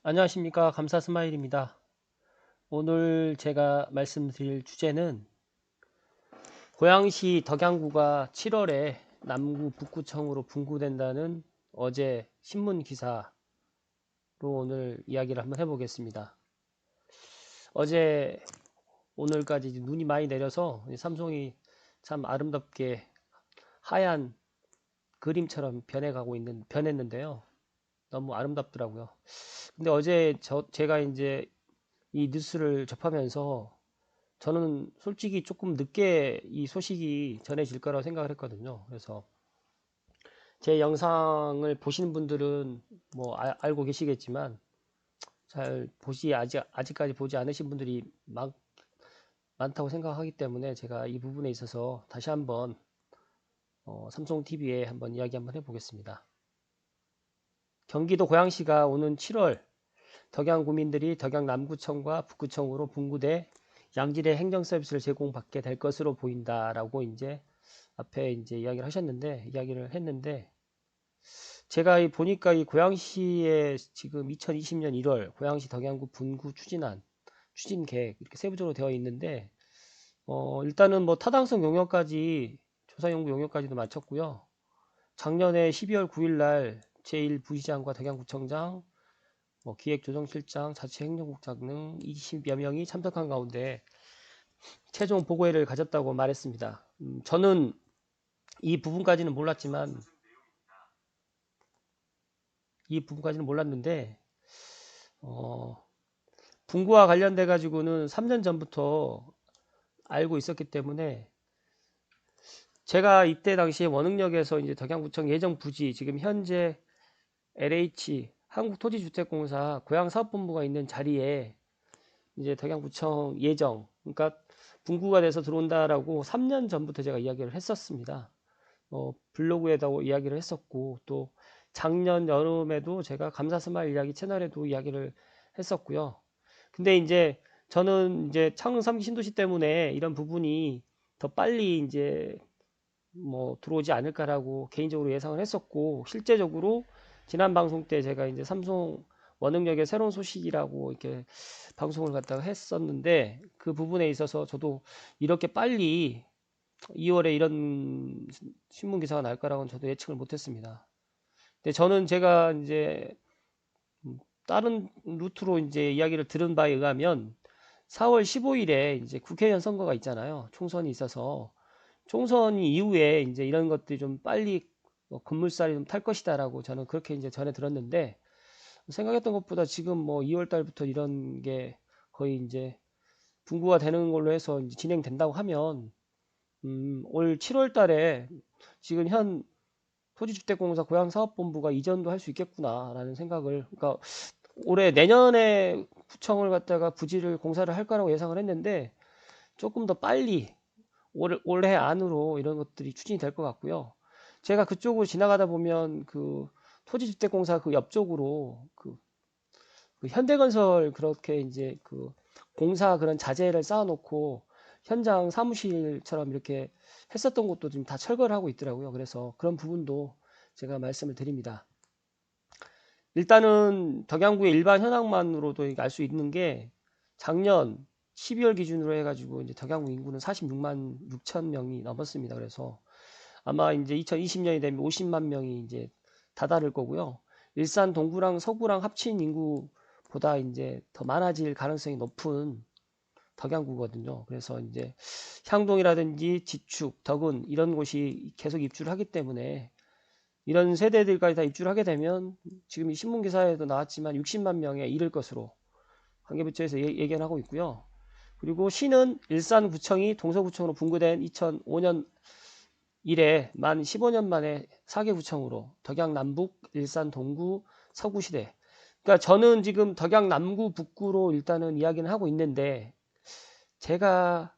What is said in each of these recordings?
안녕하십니까. 감사 스마일입니다. 오늘 제가 말씀드릴 주제는 고양시 덕양구가 7월에 남구 북구청으로 분구된다는 어제 신문 기사로 오늘 이야기를 한번 해보겠습니다. 어제 오늘까지 눈이 많이 내려서 삼송이 참 아름답게 하얀 그림처럼 변했는데요. 너무 아름답더라고요. 근데 어제 제가 이제 이 뉴스를 접하면서 저는 솔직히 조금 늦게 이 소식이 전해질 거라고 생각을 했거든요. 그래서 제 영상을 보시는 분들은 뭐 알고 계시겠지만 아직까지 보지 않으신 분들이 많다고 생각하기 때문에 제가 이 부분에 있어서 다시 한번 삼성 TV에 한번 이야기 한번 해보겠습니다. 경기도 고양시가 오는 7월 덕양구민들이 덕양남구청과 북구청으로 분구돼 양질의 행정 서비스를 제공받게 될 것으로 보인다라고 이제 앞에 이제 이야기를 했는데 제가 보니까 이 고양시에 지금 2020년 1월 고양시 덕양구 분구 추진 계획 이렇게 세부적으로 되어 있는데 일단은 뭐 타당성 용역까지 조사 연구 용역까지도 마쳤고요. 작년에 12월 9일 날 제1부시장과 덕양구청장 기획조정실장, 자치행정국장 등 20여 명이 참석한 가운데 최종 보고회를 가졌다고 말했습니다. 저는 이 부분까지는 몰랐지만 이 부분까지는 몰랐는데 분구와 관련돼 가지고는 3년 전부터 알고 있었기 때문에 제가 이때 당시에 원흥역에서 이제 덕양구청 예정 부지 지금 현재 LH 한국토지주택공사 고양사업본부가 있는 자리에 이제 덕양구청 예정 그러니까 분구가 돼서 들어온다라고 3년 전부터 제가 이야기를 했었습니다. 블로그에다 이야기를 했었고 또 작년 여름에도 제가 감사스마일 이야기 채널에도 이야기를 했었고요. 근데 이제 저는 이제 창릉 3기 신도시 때문에 이런 부분이 더 빨리 이제 뭐 들어오지 않을까라고 개인적으로 예상을 했었고 실제적으로 지난 방송 때 제가 이제 삼성 원흥역의 새로운 소식이라고 이렇게 방송을 갖다가 했었는데 그 부분에 있어서 저도 이렇게 빨리 2월에 이런 신문 기사가 날 거라고는 저도 예측을 못했습니다. 근데 저는 제가 이제 다른 루트로 이제 이야기를 들은 바에 의하면 4월 15일에 이제 국회의원 선거가 있잖아요. 총선이 있어서 총선 이후에 이제 이런 것들이 좀 빨리 급물살이 좀 탈 것이다라고 저는 그렇게 이제 전해 들었는데 생각했던 것보다 지금 뭐 2월 달부터 이런 게 거의 이제 분구가 되는 걸로 해서 이제 진행된다고 하면 올 7월 달에 지금 현 토지주택공사 고양사업본부가 이전도 할 수 있겠구나라는 생각을 그러니까 올해 내년에 구청을 갖다가 부지를 공사를 할 거라고 예상을 했는데 조금 더 빨리 올해 안으로 이런 것들이 추진이 될 것 같고요. 제가 그쪽으로 지나가다 보면 그 토지주택공사 그 옆쪽으로 그 현대건설 그렇게 이제 그 공사 그런 자재를 쌓아놓고 현장 사무실처럼 이렇게 했었던 곳도 지금 다 철거를 하고 있더라고요. 그래서 그런 부분도 제가 말씀을 드립니다. 일단은 덕양구의 일반 현황만으로도 알 수 있는 게 작년 12월 기준으로 해가지고 이제 덕양구 인구는 46만 6천 명이 넘었습니다. 그래서 아마 이제 2020년이 되면 50만 명이 이제 다다를 거고요. 일산 동구랑 서구랑 합친 인구보다 이제 더 많아질 가능성이 높은 덕양구거든요. 그래서 이제 향동이라든지 지축, 덕은 이런 곳이 계속 입주를 하기 때문에 이런 세대들까지 다 입주를 하게 되면 지금 이 신문 기사에도 나왔지만 60만 명에 이를 것으로 관계부처에서 예견을 하고 있고요. 그리고 시는 일산구청이 동서구청으로 분구된 2005년 이래 만 15년 만에 4개 구청으로 덕양 남북, 일산 동구, 서구시대. 그러니까 저는 지금 덕양 남구, 북구로 일단은 이야기는 하고 있는데 제가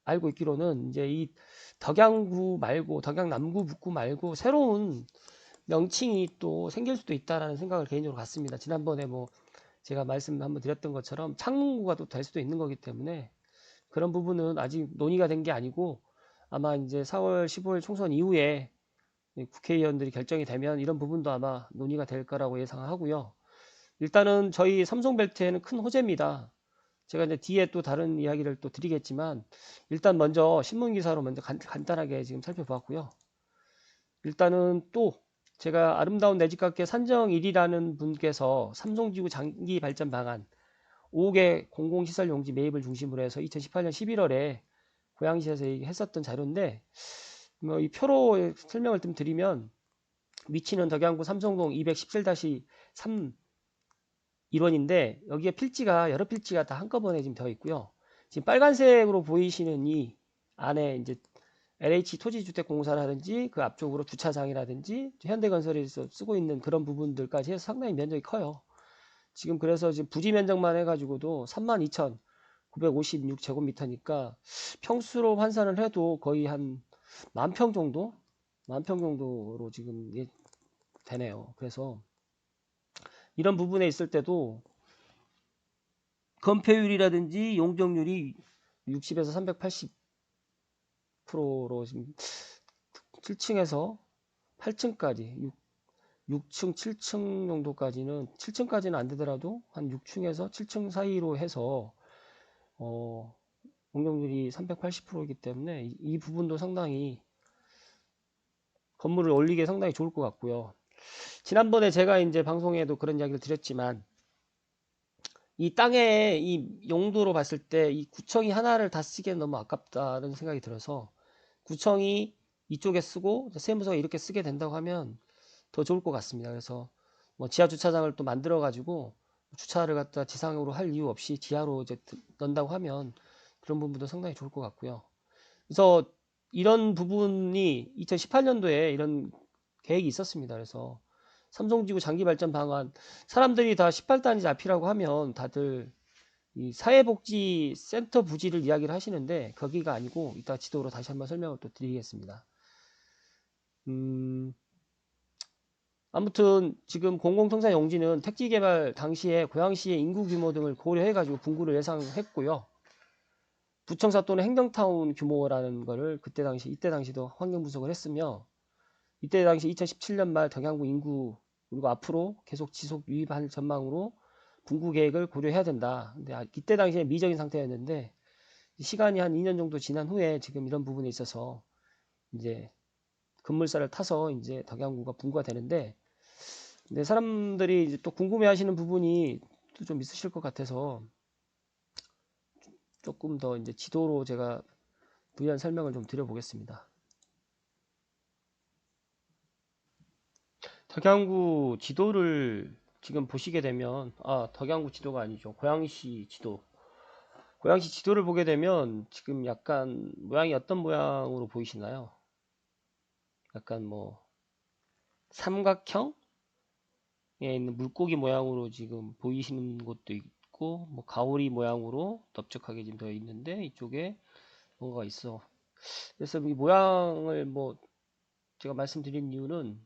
알고 있기로는 이제 이 덕양구 말고 덕양 남구, 북구 말고 새로운 명칭이 또 생길 수도 있다라는 생각을 개인적으로 갖습니다. 지난번에 뭐 제가 말씀 한번 드렸던 것처럼 창문구가 또 될 수도 있는 거기 때문에 그런 부분은 아직 논의가 된 게 아니고 아마 이제 4월 15일 총선 이후에 국회의원들이 결정이 되면 이런 부분도 아마 논의가 될 거라고 예상하고요. 일단은 저희 삼성벨트에는 큰 호재입니다. 제가 이제 뒤에 또 다른 이야기를 또 드리겠지만 일단 먼저 신문 기사로 먼저 간단하게 지금 살펴보았고요. 일단은 또 제가 아름다운 내 집 갖기의 산정 1위라는 분께서 삼성지구 장기 발전 방안 5개 공공시설 용지 매입을 중심으로 해서 2018년 11월에 고양시에서 했었던 자료인데 뭐 이 표로 설명을 좀 드리면 위치는 덕양구 삼성동 217-3 1원인데 여기에 필지가 여러 필지가 다 한꺼번에 지금 되어 있고요. 지금 빨간색으로 보이시는 이 안에 이제 LH 토지주택공사라든지 그 앞쪽으로 주차장이라든지 현대건설에서 쓰고 있는 그런 부분들까지 해서 상당히 면적이 커요. 지금 그래서 지금 부지 면적만 해가지고도 32,956제곱미터니까 평수로 환산을 해도 거의 한 10,000평 정도? 10,000평 정도로 지금 되네요. 그래서 이런 부분에 있을 때도 건폐율이라든지 용적률이 60에서 380%로 지금 7층에서 8층까지 6층, 7층 정도까지는 7층까지는 안 되더라도 한 6층에서 7층 사이로 해서 용적률이 380%이기 때문에 이 부분도 상당히 건물을 올리기에 상당히 좋을 것 같고요. 지난번에 제가 이제 방송에도 그런 이야기를 드렸지만 이 땅의 이 용도로 봤을 때 이 구청이 하나를 다 쓰기엔 너무 아깝다는 생각이 들어서 구청이 이쪽에 쓰고 세무서가 이렇게 쓰게 된다고 하면 더 좋을 것 같습니다. 그래서 뭐 지하 주차장을 또 만들어 가지고 주차를 갖다 지상으로 할 이유 없이 지하로 이제 넣는다고 하면 그런 부분도 상당히 좋을 것 같고요. 그래서 이런 부분이 2018년도에 이런 계획이 있었습니다. 그래서 삼성지구 장기 발전 방안 사람들이 다 18단지 앞이라고 하면 다들 이 사회복지센터 부지를 이야기를 하시는데 거기가 아니고 이따 지도로 다시 한번 설명을 또 드리겠습니다. 아무튼 지금 공공통상 용지는 택지 개발 당시에 고양시의 인구 규모 등을 고려해 가지고 분구를 예상했고요. 부청사 또는 행정타운 규모라는 거를 이때 당시도 환경 분석을 했으며 이때 당시 2017년 말 덕양구 인구 그리고 앞으로 계속 지속 유입할 전망으로 분구 계획을 고려해야 된다. 근데 이때 당시에 미적인 상태였는데 시간이 한 2년 정도 지난 후에 지금 이런 부분에 있어서 이제 급물살을 타서 이제 덕양구가 분구가 되는데 근데 사람들이 이제 또 궁금해하시는 부분이 또 좀 있으실 것 같아서 조금 더 이제 지도로 제가 부연 설명을 좀 드려보겠습니다. 덕양구 지도를 지금 보시게 되면 덕양구 지도가 아니죠. 고양시 지도. 고양시 지도를 보게 되면 지금 약간 모양이 어떤 모양으로 보이시나요? 약간 뭐 삼각형에 있는 물고기 모양으로 지금 보이시는 곳도 있고 뭐 가오리 모양으로 넓적하게 지금 되어 있는데 이쪽에 뭔가가 있어. 그래서 이 모양을 뭐 제가 말씀드린 이유는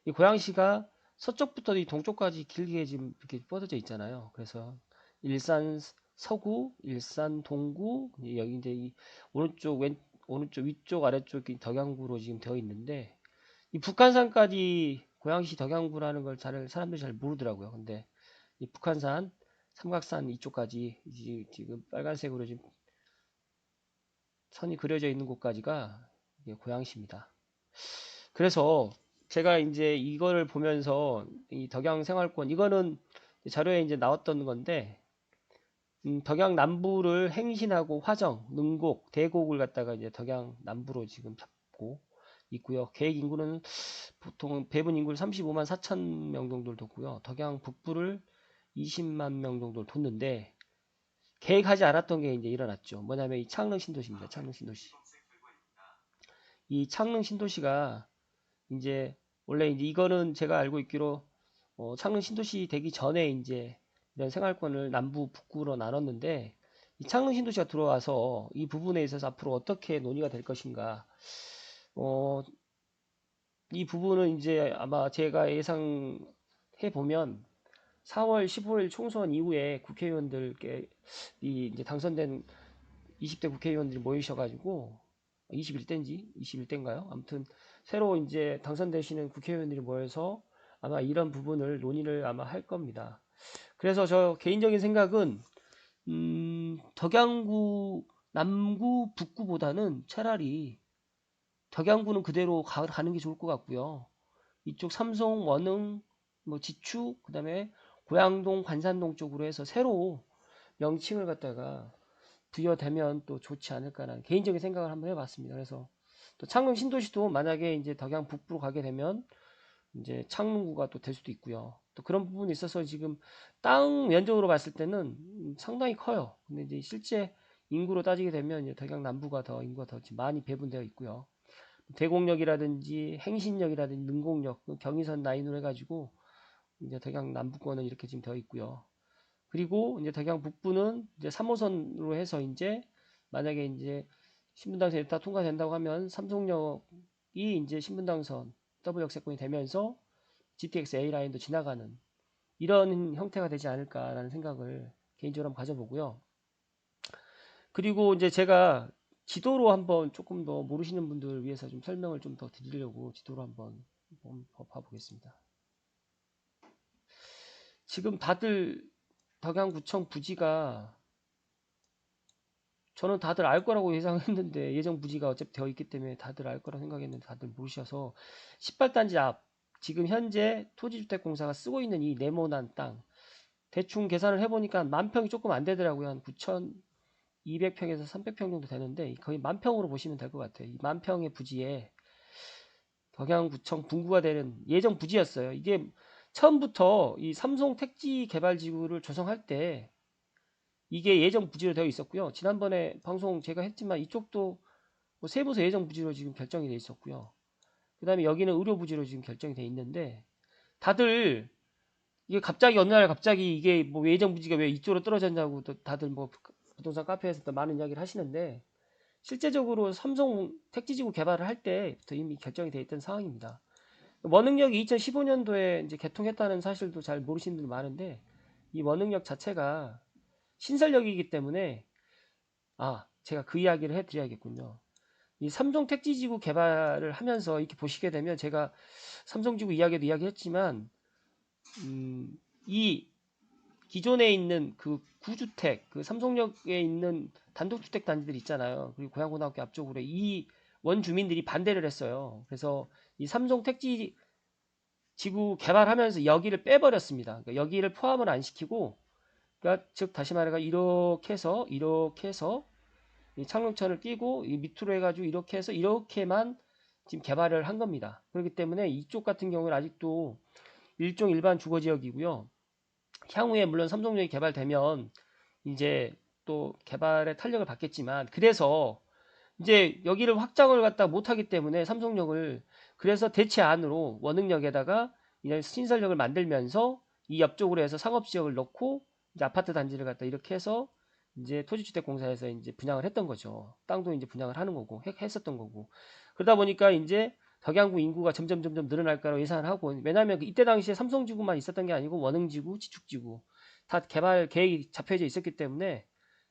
이 고양시가 서쪽부터 이 동쪽까지 길게 지금 이렇게 뻗어져 있잖아요. 그래서 일산 서구, 일산 동구, 여기 이제 이 오른쪽 위쪽 아래쪽이 덕양구로 지금 되어 있는데 이 북한산까지 고양시 덕양구라는 걸 사람들이 잘 모르더라고요. 근데 이 북한산, 삼각산 이쪽까지 지금 빨간색으로 지금 선이 그려져 있는 곳까지가 고양시입니다. 그래서 제가 이제 이거를 보면서 이 덕양 생활권 이거는 자료에 이제 나왔던 건데 덕양 남부를 행신하고 화정, 능곡, 대곡을 갖다가 이제 덕양 남부로 지금 잡고 있고요. 계획 인구는 보통 배분 인구를 35만 4천 명 정도를 뒀고요. 덕양 북부를 20만 명 정도를 뒀는데 계획하지 않았던 게 이제 일어났죠. 뭐냐면 이 창릉 신도시입니다. 창릉 신도시. 이 창릉 신도시가 이제 원래 이제 이거는 제가 알고 있기로 창릉 신도시 되기 전에 이제 이런 생활권을 남부 북구로 나눴는데 이 창릉 신도시가 들어와서 이 부분에 있어서 앞으로 어떻게 논의가 될 것인가 이 부분은 이제 아마 제가 예상해 보면 4월 15일 총선 이후에 국회의원들께 이 이제 당선된 20대 국회의원들이 모이셔가지고 21대인지 21대인가요? 아무튼 새로 이제 당선되시는 국회의원들이 모여서 아마 이런 부분을 논의를 아마 할 겁니다. 그래서 저 개인적인 생각은 덕양구 남구 북구보다는 차라리 덕양구는 그대로 가는 게 좋을 것 같고요. 이쪽 삼성, 원흥, 뭐 지축, 그다음에 고양동, 관산동 쪽으로 해서 새로 명칭을 갖다가 부여되면 또 좋지 않을까라는 개인적인 생각을 한번 해봤습니다. 그래서 또 창릉 신도시도 만약에 이제 덕양 북부로 가게 되면 이제 창릉구가 또 될 수도 있고요. 또 그런 부분이 있어서 지금 땅 면적으로 봤을 때는 상당히 커요. 근데 이제 실제 인구로 따지게 되면 이제 덕양 남부가 더 인구가 더 많이 배분되어 있고요. 대곡역이라든지 행신역이라든지 능곡역, 경의선 라인으로 해가지고 이제 덕양 남부권은 이렇게 지금 되어 있고요. 그리고 이제 덕양 북부는 이제 3호선으로 해서 이제 만약에 이제 신분당선이 다 통과된다고 하면 삼성역이 이제 신분당선 더블 역세권이 되면서 GTX A 라인도 지나가는 이런 형태가 되지 않을까라는 생각을 개인적으로 한번 가져보고요. 그리고 이제 제가 지도로 한번 조금 더 모르시는 분들 위해서 좀 설명을 좀 더 드리려고 지도로 한번 봐보겠습니다. 지금 다들 덕양구청 부지가 저는 다들 알 거라고 예상했는데 예정 부지가 어차피 되어 있기 때문에 다들 알 거라 생각했는데 다들 모르셔서 18단지 앞 지금 현재 토지주택공사가 쓰고 있는 이 네모난 땅 대충 계산을 해보니까 만평이 조금 안 되더라고요. 한 9,200평에서 300평 정도 되는데 거의 만평으로 보시면 될 것 같아요. 이 만평의 부지에 덕양구청 분구가 되는 예정 부지였어요. 이게 처음부터 이 삼성 택지 개발지구를 조성할 때 이게 예정 부지로 되어 있었고요. 지난번에 방송 제가 했지만 이쪽도 뭐 세부서 예정 부지로 지금 결정이 되어 있었고요. 그 다음에 여기는 의료 부지로 지금 결정이 되어 있는데 다들 이게 갑자기 어느 날 갑자기 이게 뭐 예정 부지가 왜 이쪽으로 떨어졌냐고 또 다들 뭐 부동산 카페에서 또 많은 이야기를 하시는데 실제적으로 삼성 택지지구 개발을 할 때부터 이미 결정이 되어 있던 상황입니다. 원흥역이 2015년도에 이제 개통했다는 사실도 잘 모르시는 분들 많은데 이 원흥역 자체가 신설역이기 때문에 제가 그 이야기를 해드려야겠군요. 이 삼성 택지지구 개발을 하면서 이렇게 보시게 되면 제가 삼성지구 이야기도 이야기했지만 이 기존에 있는 그 구주택, 그 삼성역에 있는 단독주택 단지들 있잖아요. 그리고 고양고등학교 앞쪽으로 이 원주민들이 반대를 했어요. 그래서 이 삼성 택지 지구 개발하면서 여기를 빼버렸습니다. 그러니까 여기를 포함을 안 시키고, 그러니까 즉 다시 말해가 이렇게 해서 이 창릉천을 끼고 이 밑으로 해가지고 이렇게 해서 이렇게만 지금 개발을 한 겁니다. 그렇기 때문에 이쪽 같은 경우는 아직도 일종 일반 주거지역이고요. 향후에 물론 삼성역이 개발되면 이제 또 개발의 탄력을 받겠지만 그래서 이제 여기를 확장을 갖다 못하기 때문에 삼성역을 그래서 대체안으로 원흥역에다가 이제 신설역을 만들면서 이 옆쪽으로 해서 상업지역을 넣고 이제 아파트 단지를 갖다 이렇게 해서 이제 토지주택공사에서 이제 분양을 했던 거죠. 땅도 이제 분양을 하는 거고 했었던 거고 그러다 보니까 이제 덕양구 인구가 점점 늘어날 거라고 예상을 하고 왜냐하면 이때 당시에 삼성지구만 있었던 게 아니고 원흥지구, 지축지구 다 개발 계획이 잡혀져 있었기 때문에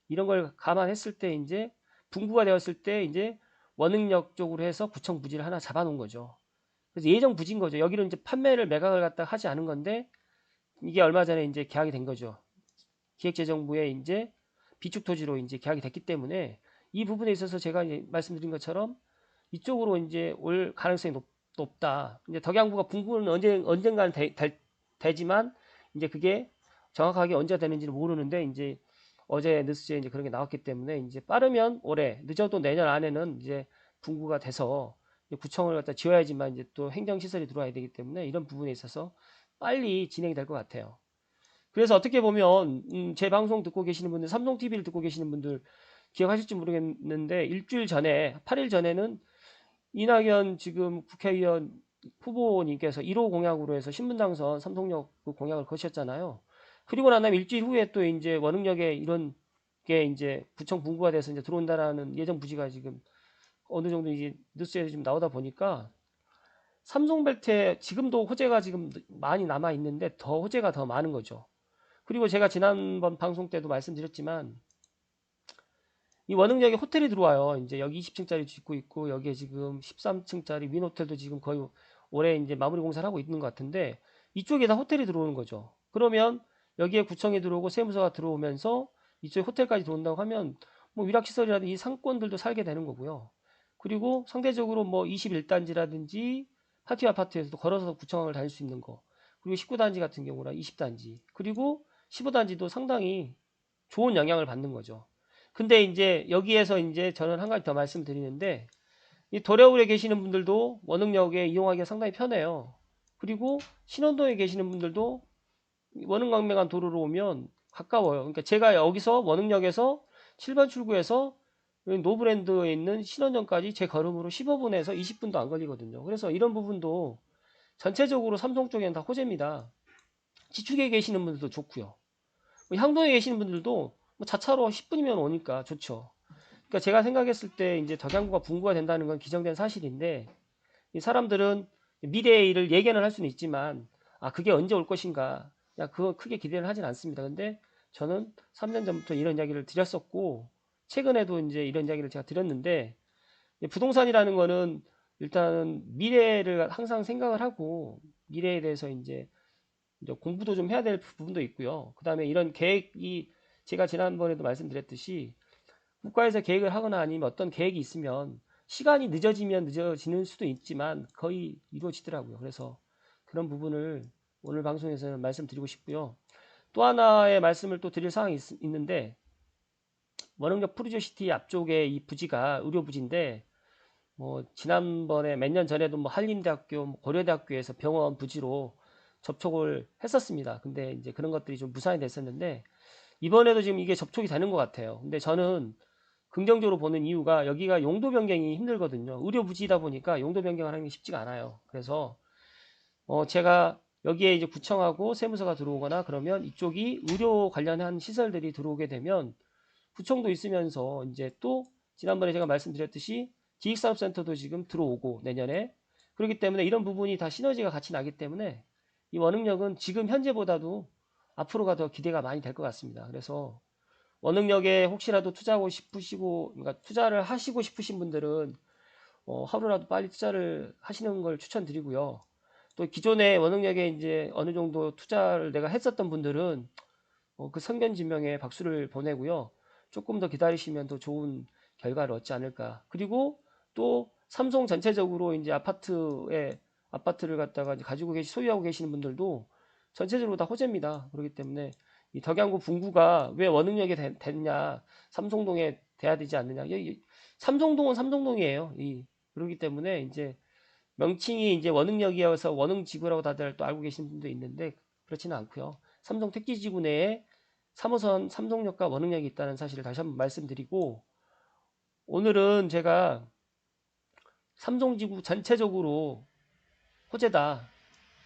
이런 걸 감안했을 때 이제 분구가 되었을 때 이제 원흥역 쪽으로 해서 구청 부지를 하나 잡아놓은 거죠. 그래서 예정 부지인 거죠. 여기는 이제 판매를 매각을 갖다 하지 않은 건데 이게 얼마 전에 이제 계약이 된 거죠. 기획재정부에 이제 비축 토지로 이제 계약이 됐기 때문에 이 부분에 있어서 제가 이제 말씀드린 것처럼 이쪽으로 이제 올 가능성이 높다. 이제 덕양구가 분구는 언젠가는 되지만 이제 그게 정확하게 언제 되는지는 모르는데 이제 어제 뉴스에 이제 그런 게 나왔기 때문에 이제 빠르면 올해 늦어도 내년 안에는 이제 분구가 돼서 이제 구청을 갖다 지어야지만 이제 또 행정시설이 들어와야 되기 때문에 이런 부분에 있어서 빨리 진행이 될 것 같아요. 그래서 어떻게 보면 제 방송 듣고 계시는 분들, 삼성 TV를 듣고 계시는 분들 기억하실지 모르겠는데 일주일 전에 8일 전에는 이낙연 지금 국회의원 후보님께서 1호 공약으로 해서 신분당선 삼성역 그 공약을 거셨잖아요. 그리고 난 다음에 일주일 후에 또 이제 원흥역에 이런 게 이제 구청 분구가 돼서 이제 들어온다라는 예정 부지가 지금 어느 정도 이제 뉴스에 지금 나오다 보니까 삼성벨트에 지금도 호재가 지금 많이 남아 있는데 더 호재가 더 많은 거죠. 그리고 제가 지난번 방송 때도 말씀드렸지만 이 원흥역에 호텔이 들어와요. 이제 여기 20층짜리 짓고 있고 여기에 지금 13층짜리 윈호텔도 지금 거의 올해 이제 마무리 공사를 하고 있는 것 같은데 이쪽에 다 호텔이 들어오는 거죠. 그러면 여기에 구청이 들어오고 세무서가 들어오면서 이쪽에 호텔까지 들어온다고 하면 뭐 위락시설이라든지 이 상권들도 살게 되는 거고요. 그리고 상대적으로 뭐 21단지라든지 파티 아파트에서도 걸어서 구청을 다닐 수 있는 거, 그리고 19단지 같은 경우나 20단지, 그리고 15단지도 상당히 좋은 영향을 받는 거죠. 근데 이제 여기에서 이제 저는 한 가지 더 말씀드리는데, 이 도래울에 계시는 분들도 원흥역에 이용하기가 상당히 편해요. 그리고 신원동에 계시는 분들도 원흥광명한 도로로 오면 가까워요. 그러니까 제가 여기서 원흥역에서 7번 출구에서 노브랜드에 있는 신원역까지 제 걸음으로 15분에서 20분도 안 걸리거든요. 그래서 이런 부분도 전체적으로 삼성 쪽에는 다 호재입니다. 지축에 계시는 분들도 좋고요. 향동에 계시는 분들도 뭐 자차로 10분이면 오니까 좋죠. 그러니까 제가 생각했을 때 이제 덕양구가 분구가 된다는 건 기정된 사실인데, 이 사람들은 미래의 일을 예견을 할 수는 있지만 그게 언제 올 것인가, 그거 크게 기대를 하진 않습니다. 근데 저는 3년 전부터 이런 이야기를 드렸었고, 최근에도 이제 이런 이야기를 제가 드렸는데, 부동산이라는 거는 일단은 미래를 항상 생각을 하고 미래에 대해서 이제 공부도 좀 해야 될 부분도 있고요. 그 다음에 이런 계획이, 제가 지난번에도 말씀드렸듯이 국가에서 계획을 하거나 아니면 어떤 계획이 있으면 시간이 늦어지면 늦어지는 수도 있지만 거의 이루어지더라고요. 그래서 그런 부분을 오늘 방송에서는 말씀드리고 싶고요. 또 하나의 말씀을 또 드릴 사항이 있는데, 원흥역 푸르조시티 앞쪽에 이 부지가 의료 부지인데, 뭐 지난번에 몇 년 전에도 뭐 한림대학교, 뭐 고려대학교에서 병원 부지로 접촉을 했었습니다. 근데 이제 그런 것들이 좀 무산이 됐었는데, 이번에도 지금 이게 접촉이 되는 것 같아요. 근데 저는 긍정적으로 보는 이유가, 여기가 용도 변경이 힘들거든요. 의료 부지이다 보니까 용도 변경을 하는 게 쉽지가 않아요. 그래서 제가 여기에 이제 구청하고 세무서가 들어오거나 그러면 이쪽이 의료 관련한 시설들이 들어오게 되면 구청도 있으면서 이제 또 지난번에 제가 말씀드렸듯이 기획산업센터도 지금 들어오고 내년에, 그렇기 때문에 이런 부분이 다 시너지가 같이 나기 때문에 이 원흥역은 지금 현재보다도 앞으로가 더 기대가 많이 될 것 같습니다. 그래서 원흥역에 혹시라도 투자하고 싶으시고, 그러니까 투자를 하시고 싶으신 분들은 하루라도 빨리 투자를 하시는 걸 추천드리고요. 또 기존에 원흥역에 이제 어느 정도 투자를 내가 했었던 분들은 그 선견지명에 박수를 보내고요. 조금 더 기다리시면 더 좋은 결과를 얻지 않을까. 그리고 또 삼성 전체적으로 이제 아파트를 갖다가 이제 가지고 소유하고 계시는 분들도 전체적으로 다 호재입니다. 그렇기 때문에 이 덕양구 분구가 왜 원흥역에 됐냐, 삼성동에 돼야 되지 않느냐. 삼성동은 삼성동이에요. 그렇기 때문에 이제 명칭이 이제 원흥역이어서 원흥지구라고 다들 또 알고 계신 분도 있는데, 그렇지는 않고요. 삼성 택지지구 내에 3호선 삼성역과 원흥역이 있다는 사실을 다시 한번 말씀드리고, 오늘은 제가 삼성지구 전체적으로 호재다,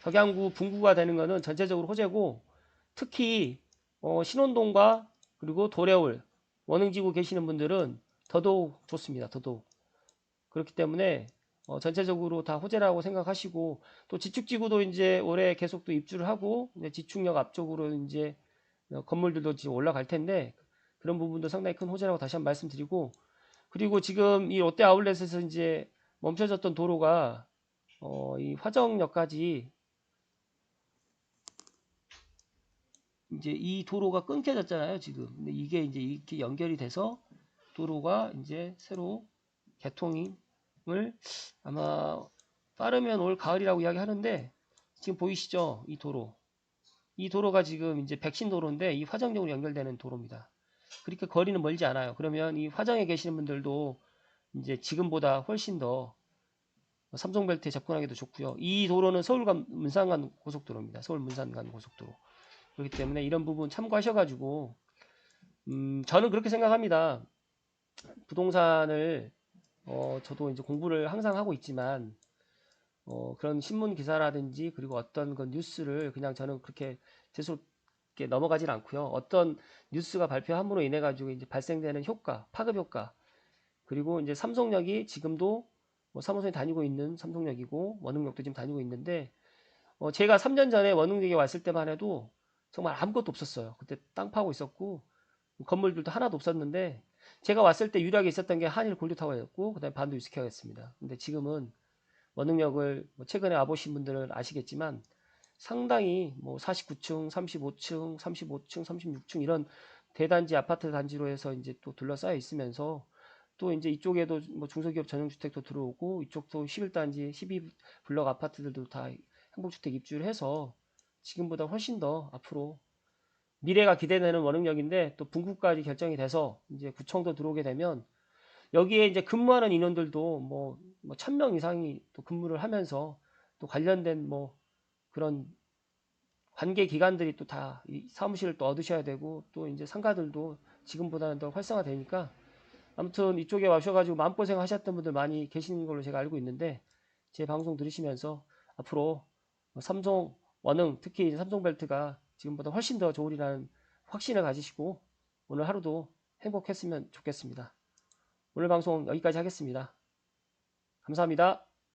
덕양구 분구가 되는 것은 전체적으로 호재고, 특히 신혼동과 그리고 도래울, 원흥지구 계시는 분들은 더더욱 좋습니다. 더더욱. 그렇기 때문에 전체적으로 다 호재라고 생각하시고, 또 지축지구도 이제 올해 계속 또 입주를 하고, 이제 지축역 앞쪽으로 이제 건물들도 지금 올라갈 텐데, 그런 부분도 상당히 큰 호재라고 다시 한번 말씀드리고, 그리고 지금 이 롯데 아울렛에서 이제 멈춰졌던 도로가 이 화정역까지 이제 이 도로가 끊겨졌잖아요, 지금. 근데 이게 이제 이렇게 연결이 돼서 도로가 이제 새로 개통을 아마 빠르면 올 가을이라고 이야기하는데, 지금 보이시죠? 이 도로. 이 도로가 지금 이제 백신도로인데 이 화정역으로 연결되는 도로입니다. 그렇게 거리는 멀지 않아요. 그러면 이 화정에 계시는 분들도 이제 지금보다 훨씬 더 삼성벨트에 접근하기도 좋고요. 이 도로는 서울 문산 간 고속도로입니다. 서울 문산 간 고속도로. 그렇기 때문에 이런 부분 참고하셔가지고, 저는 그렇게 생각합니다. 부동산을 저도 이제 공부를 항상 하고 있지만 그런 신문 기사라든지 그리고 어떤 그 뉴스를 그냥 저는 그렇게 대수롭게 넘어가질 않고요. 어떤 뉴스가 발표함으로 인해 가지고 이제 발생되는 효과, 파급 효과, 그리고 이제 삼성역이 지금도 뭐 사무소에 다니고 있는 삼성역이고 원흥역도 지금 다니고 있는데, 제가 3년 전에 원흥역에 왔을 때만 해도 정말 아무것도 없었어요. 그때 땅 파고 있었고 건물들도 하나도 없었는데, 제가 왔을 때 유일하게 있었던 게 한일 골드타워였고 그다음에 반도 유스케어였습니다. 근데 지금은 원흥역을 뭐 최근에 와보신 분들은 아시겠지만 상당히 뭐 49층, 35층, 35층, 36층 이런 대단지 아파트 단지로 해서 이제 또 둘러싸여 있으면서 또 이제 이쪽에도 뭐 중소기업 전용주택도 들어오고 이쪽도 11단지, 12블럭 아파트들도 다 행복주택 입주를 해서 지금보다 훨씬 더 앞으로 미래가 기대되는 원흥역인데 또 분구까지 결정이 돼서 이제 구청도 들어오게 되면 여기에 이제 근무하는 인원들도 뭐 1000명 이상이 또 근무를 하면서 또 관련된 뭐 그런 관계 기관들이 또 다 사무실을 또 얻으셔야 되고 또 이제 상가들도 지금보다는 더 활성화되니까 아무튼 이쪽에 와셔가지고 마음고생 하셨던 분들 많이 계시는 걸로 제가 알고 있는데 제 방송 들으시면서 앞으로 삼성 원흥 특히 삼성벨트가 지금보다 훨씬 더 좋으리라는 확신을 가지시고 오늘 하루도 행복했으면 좋겠습니다. 오늘 방송 여기까지 하겠습니다. 감사합니다.